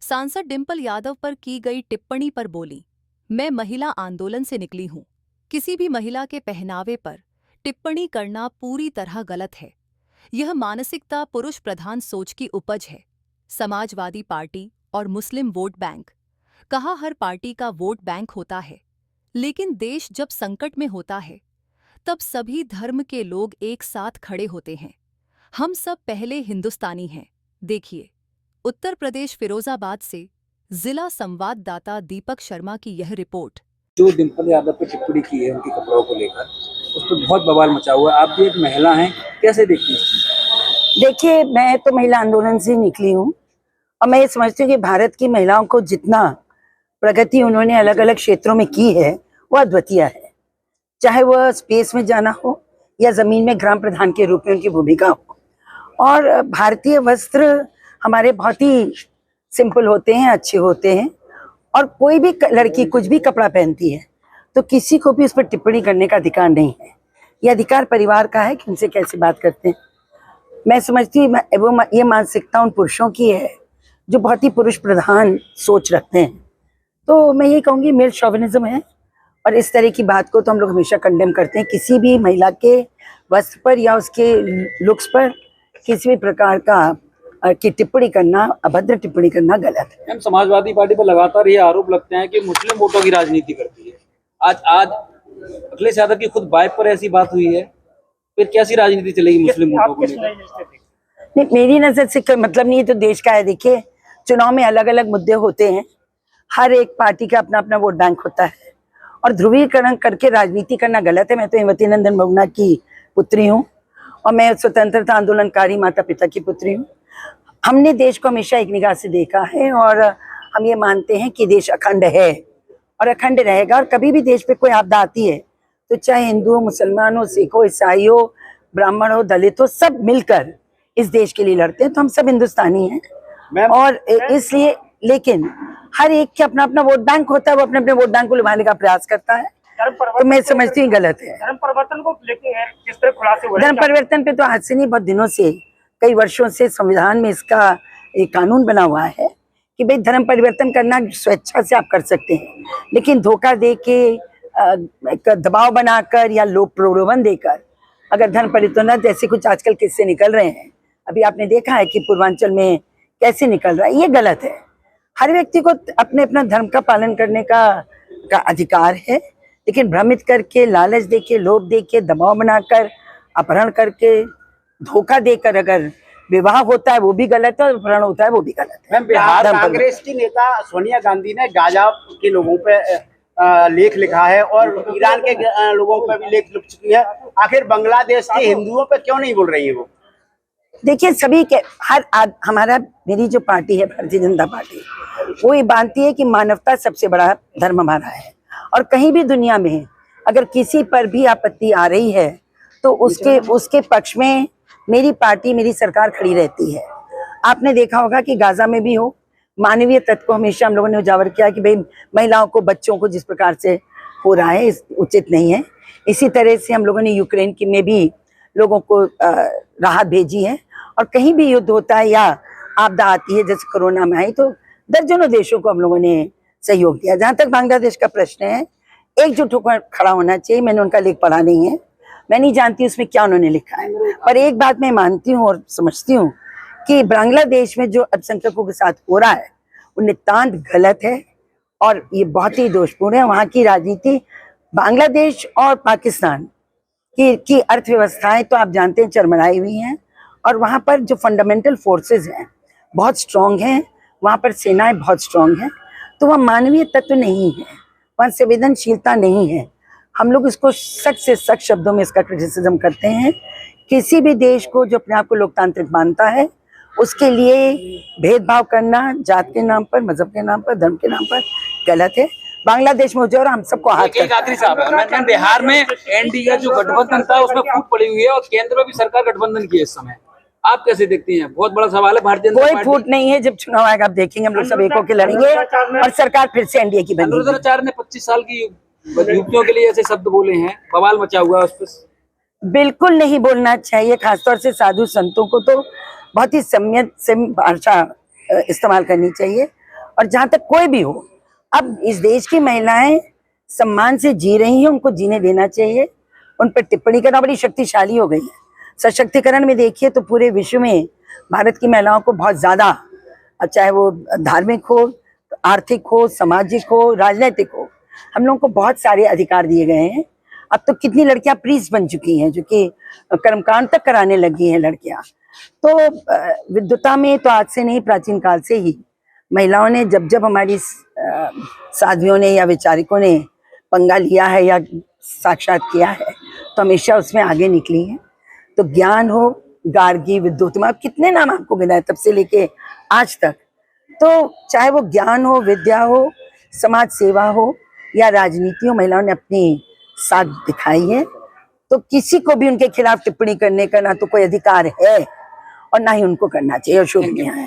सांसद डिंपल यादव पर की गई टिप्पणी पर बोली, मैं महिला आंदोलन से निकली हूं। किसी भी महिला के पहनावे पर टिप्पणी करना पूरी तरह गलत है। यह मानसिकता पुरुष प्रधान सोच की उपज है। समाजवादी पार्टी और मुस्लिम वोट बैंक, कहा हर पार्टी का वोट बैंक होता है, लेकिन देश जब संकट में होता है तब सभी धर्म के लोग एक साथ खड़े होते हैं। हम सब पहले हिंदुस्तानी हैं। देखिए, उत्तर प्रदेश फिरोजाबाद से जिला संवाददाता दीपक शर्मा की यह रिपोर्ट। जो डिंपल यादव पर टिप्पणी की है उनके कपड़ों को लेकर, उस पर बहुत बवाल मचा हुआ है। आप भी एक महिला हैं, कैसे देखती हैं इस चीज़? देखिए, मैं तो महिला आंदोलन से निकली हूँ और मैं ये समझती हूँ कि भारत की महिलाओं को जितना प्रगति उन्होंने अलग अलग क्षेत्रों में की है वो अद्वितीय है। चाहे वह स्पेस में जाना हो या जमीन में ग्राम प्रधान के रूप में उनकी भूमिका हो। और भारतीय वस्त्र हमारे बहुत ही सिंपल होते हैं, अच्छे होते हैं, और कोई भी लड़की कुछ भी कपड़ा पहनती है तो किसी को भी उस पर टिप्पणी करने का अधिकार नहीं है। यह अधिकार परिवार का है कि उनसे कैसे बात करते हैं। मैं समझती हूँ वो ये मानसिकता उन पुरुषों की है जो बहुत ही पुरुष प्रधान सोच रखते हैं। तो मैं ये कहूँगी मेल शॉविनिज्म है, और इस तरह की बात को तो हम लोग हमेशा कंडेम करते हैं। किसी भी महिला के वस्त्र पर या उसके लुक्स पर किसी भी प्रकार का की टिप्पणी करना, अभद्र टिप्पणी करना गलत है। मैम, समाजवादी पार्टी पर लगातार ये आरोप लगते हैं कि मुस्लिम वोटों की राजनीति करती है। आज अखिलेश यादव की खुद बाइक पर ऐसी बात हुई है, फिर कैसी राजनीति चलेगी मुस्लिम वोटों को लेकर? नहीं, मेरी नजर से कोई मतलब नहीं है, तो देश का है। देखिए, चुनाव में अलग अलग मुद्दे होते हैं, हर एक पार्टी का अपना अपना वोट बैंक होता है, और ध्रुवीकरण करके राजनीति करना गलत है। मैं तो हेमवती नंदन बहुगुणा की पुत्री हूँ और मैं स्वतंत्रता आंदोलनकारी माता पिता की पुत्री हूँ। हमने देश को हमेशा एक निगाह से देखा है और हम ये मानते हैं कि देश अखंड है और अखंड रहेगा। और कभी भी देश पे कोई आपदा आती है तो चाहे हिंदू हो, मुसलमान हो, सिख हो, ईसाई हो, ब्राह्मण हो, दलित हो, सब मिलकर इस देश के लिए लड़ते हैं। तो हम सब हिंदुस्तानी हैं और इसलिए, लेकिन हर एक के अपना अपना वोट बैंक होता है, वो अपने अपने वोट बैंक को लुभाने का प्रयास करता है। तो मैं समझती हूँ गलत है। धर्म परिवर्तन को लेके किस तरह खुलासे हुए? धर्म परिवर्तन पे तो आज से नहीं, बहुत दिनों से, कई वर्षों से संविधान में इसका एक कानून बना हुआ है कि भाई धर्म परिवर्तन करना स्वेच्छा से आप कर सकते हैं, लेकिन धोखा दे के, दबाव बनाकर या लोक प्रलोभन देकर अगर धर्म परिवर्तन, जैसे कुछ आजकल किस्से निकल रहे हैं, अभी आपने देखा है कि पूर्वांचल में कैसे निकल रहा है, ये गलत है। हर व्यक्ति को अपने अपना धर्म का पालन करने का अधिकार है, लेकिन भ्रमित करके, लालच देके, लोभ देके, दबाव बनाकर, अपहरण करके, धोखा देकर अगर विवाह होता है वो भी गलत है और अपहरण होता है वो भी गलत है। मैम, बिहार कांग्रेस की नेता सोनिया गांधी ने गाजा के लोगों पे लेख लिखा है और ईरान के लोगों पे भी लेख लिख चुकी है। आखिर बांग्लादेश के हिंदुओं पे क्यों नहीं बोल रही है वो? देखिए, सभी के मेरी जो पार्टी है भारतीय जनता पार्टी, वो ये मानती है कि मानवता सबसे बड़ा धर्म हमारा है, और कहीं भी दुनिया में अगर किसी पर भी आपत्ति आ रही है तो उसके पक्ष में मेरी पार्टी, मेरी सरकार खड़ी रहती है। आपने देखा होगा कि गाजा में भी हो, मानवीय तत्व को हमेशा हम लोगों ने उजागर किया कि भाई महिलाओं को, बच्चों को जिस प्रकार से हो रहा है उचित नहीं है। इसी तरह से हम लोगों ने यूक्रेन की में भी लोगों को राहत भेजी है, और कहीं भी युद्ध होता है या आपदा आती है, जैसे कोरोना में आई, तो दर्जनों देशों को हम लोगों ने सहयोग दिया। जहाँ तक बांग्लादेश का प्रश्न है, एकजुट होकर खड़ा होना चाहिए। मैंने उनका लेख पढ़ा नहीं है, मैं नहीं जानती उसमें क्या उन्होंने लिखा है, पर एक बात मैं मानती हूँ और समझती हूँ कि बांग्लादेश में जो अल्पसंख्यकों के साथ हो रहा है वो नितांत गलत है और ये बहुत ही दोषपूर्ण है। वहाँ की राजनीति, बांग्लादेश और पाकिस्तान की अर्थव्यवस्थाएं तो आप जानते हैं चरमराई हुई हैं, और वहाँ पर जो फंडामेंटल फोर्सेस हैं बहुत स्ट्रांग हैं, वहाँ पर सेनाएं बहुत स्ट्रांग हैं। तो वह मानवीय तत्व नहीं है, वहाँ संवेदनशीलता नहीं है। हम लोग इसको सख्त से सख्त शब्दों में इसका क्रिटिसिज्म करते हैं। किसी भी देश को जो अपने आप को लोकतांत्रिक मानता है उसके लिए भेदभाव करना जात के नाम पर, मजहब के नाम पर, धर्म के नाम पर गलत है। बांग्लादेश में जो हम सबको एक आखिरी साहब है, बिहार में एनडीए जो गठबंधन था उसमें फूट पड़ी हुई है और केंद्र में भी सरकार गठबंधन की है इस समय। आप कैसे देखती हैं? बहुत बड़ा सवाल है। भारतीय जनता कोई पार्टी, फूट नहीं है। जब चुनाव आएगा आप देखेंगे, हम लोग सब एक होकर लड़ेंगे और सरकार फिर से एनडीए की बनेगी। अनुराधाचार्य ने 25 साल की युवतियों के लिए ऐसे शब्द बोले हैं, बवाल मचा हुआ है उस पर। बिल्कुल नहीं बोलना चाहिए, खासतौर से साधु संतों को तो बहुत ही संयत से भाषा इस्तेमाल करनी चाहिए। और जहां तक कोई भी हो, अब इस देश की महिलाएं सम्मान से जी रही हैं, उनको जीने देना चाहिए। उन पर टिप्पणी करना बड़ी शक्तिशाली हो गई है। सशक्तिकरण में देखिए तो पूरे विश्व में भारत की महिलाओं को बहुत ज्यादा, चाहे वो धार्मिक हो, आर्थिक हो, सामाजिक हो, राजनीतिक हो, हम लोगों को बहुत सारे अधिकार दिए गए हैं। अब तो कितनी लड़कियां प्रीस्ट बन चुकी हैं, जो कि कर्मकांड तक कराने लगी हैं लड़कियां। तो विद्वता में तो आज से नहीं, प्राचीन काल से ही महिलाओं ने जब जब हमारी साध्वियों ने या वैचारिकों ने पंगा लिया है या साक्षात किया है, तो हमेशा उसमें आगे निकली है। तो ज्ञान हो, गार्गी, विद्युतमा, कितने नाम आपको गिनाए तब से लेके आज तक। तो चाहे वो ज्ञान हो, विद्या हो, समाज सेवा हो या राजनीति हो, महिलाओं ने अपनी साथ दिखाई है। तो किसी को भी उनके खिलाफ टिप्पणी करने का ना तो कोई अधिकार है और ना ही उनको करना चाहिए, और शोभनीय है।